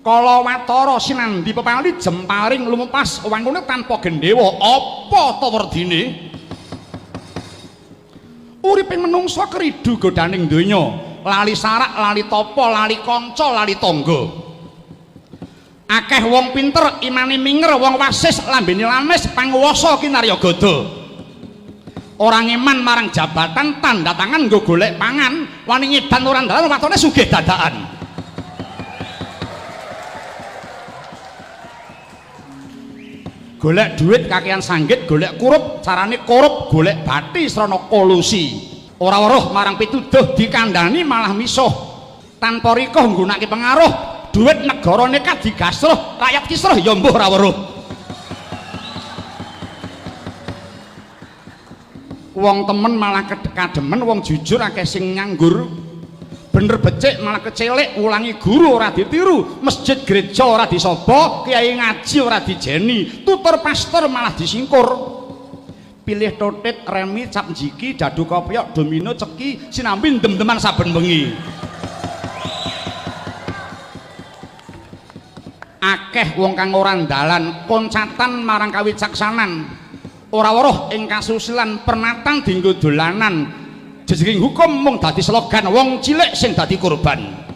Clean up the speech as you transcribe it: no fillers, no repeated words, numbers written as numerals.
Kala Watara sinandi pepali jemparing lumepas wangune tanpa gendhewa apa ta werdine uriping menungsa keridu godaning donya lali sarak lali tapa lali kanca lali tangga akeh wong pinter imane minger wong wasis lambene lames panguwasa kinarya gada orang iman marang jabatan tanda tangan nggo golek pangan wani ngedan ora ndalan watone sugih dadakan golek duit kakean sanggit golek kurup carane korup golek bathi srana kolusi ora weruh marang pituduh dikandhani malah misuh tanpa rikuh nggunakake pengaruh duit negara nekat digasruh rakyat kisruh ya mbuh ora weruh wong temen malah kademen wong jujur akeh sing nganggur bener becik malah kecelik ulangi guru ora ditiru masjid gereja ora disobo kiai ngaji ora dijeni tutur pastor malah disingkur pilih totit remi cap jiki dadu kopiok domino ceki sinambi dem-deman saben bengi akeh wong kang ora ndalan koncatan marang kawicaksanan ora weruh ing kasusilan pernatan dienggo dolanan jejering hukum mung dadi slogan wong cilik sing dadi korban